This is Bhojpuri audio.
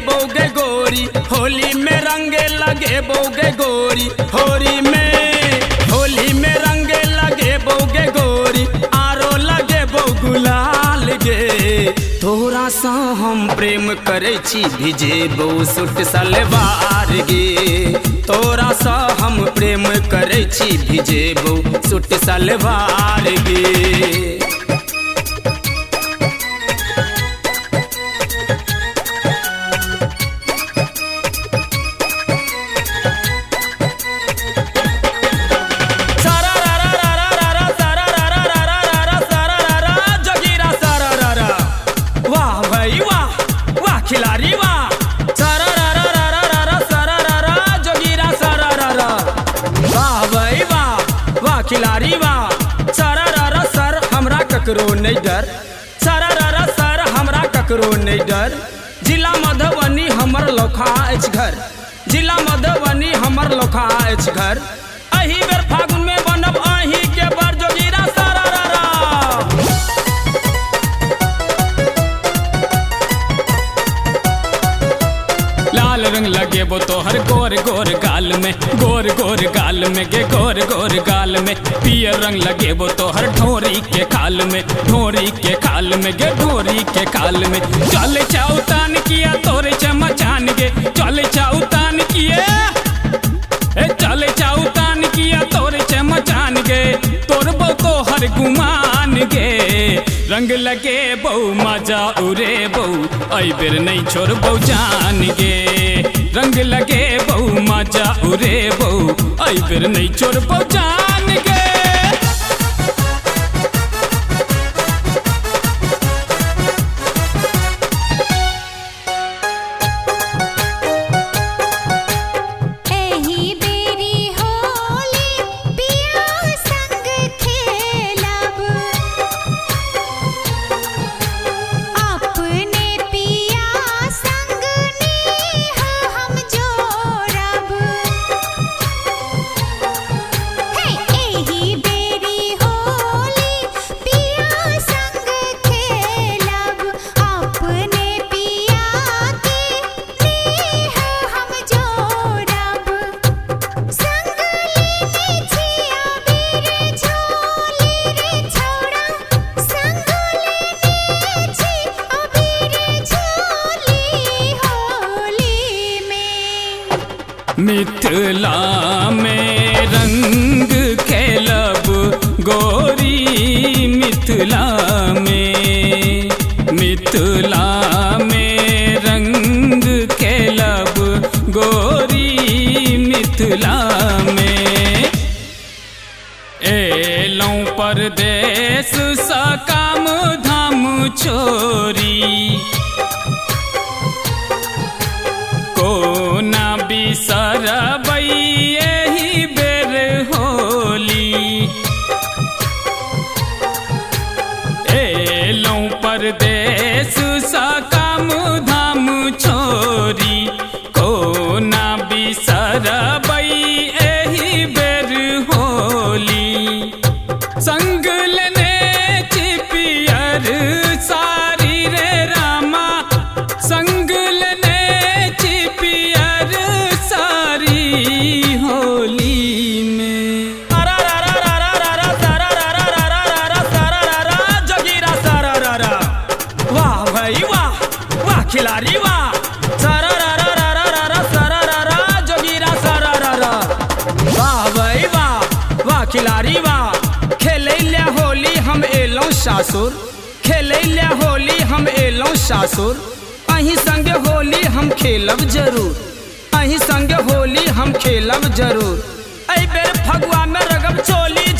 बोगे गोरी, होली में रंगे लगे बोगे गोरी, होली में रंगे लगे बोगे गोरी, आरो लगे बो गुलाल गे। तोरा सा हम प्रेम करे छी भिजे बो सूट सलवार गे, तोरा सा हम प्रेम करे छी भिजे बो सूट सलवार गे। खिलाड़ी वाह सारा रा रा रा रा रा रा सारा रा रा जोगीरा सारा रा रा, वाह भाई वाह वाह खिलाड़ी वाह सारा रा रा सर हमरा ककरो नहीं डर, सारा रा रा सर हमरा ककरो नहीं डर। जिला मधुबनी हमर लोखा अछि घर, जिला मधुबनी हमर लोखा अछि घर। अही बेर फागुन में बनब अही के बर जोगीरा सारा रा रा। लाल रंग लगे वो तोहर गोर गोर गाल में, गोर गोर गाल में गे गोर गोर गाल में। पियर रंग लगे वो तोहर ढोरी के खाल में, ढोरी के खाल में गे ढोरी के खाल में। चले चाउतान किया तोरे चमचान गे, चले चाउतान किए चले चाउतान किया तोरे चमचान गे, तोर बो तोहर गुमान गे। रंग लगे बहु मजा उरे बहु आई बेर नहीं छोड़ बहु जान गे, रंग लगे बहु मजा उरे बहु आई बेर नहीं छोड़ बहु जान गे। मिथिला में रंग खेलब गोरी, मिथिला में, मिथिला में रंग खेलब गोरी, मिथिला में। एलौं परदेस सा काम धाम छोरी, कोना बिसरबै एही बेर होली। एलौं परदेस सा काम धाम छोरी, कोना बिसरबै एही बेर होली। संग लेने चिपियर सारी रे रामा, संग लेने चिपियर सारी होली में। सारा रा रा रा रा रा रा सारा रा रा रा रा रा रा सारा रा रा जोगीरा सारा रा रा, वाह भाई वाह वाह खिलाड़ी वाह सारा रा रा रा रा रा रा सारा रा रा जोगीरा सारा रा रा, वाह भाई वाह वाह खिलाड़ी वाह। खेले ले होली हम एलौं सासुर, खेले ले होली हम एलौं सासुर। अही संग होली हम खेलब जरूर, अही संग होली हम खेलब जरूर। ऐ बेर फगुआ में रगब चोली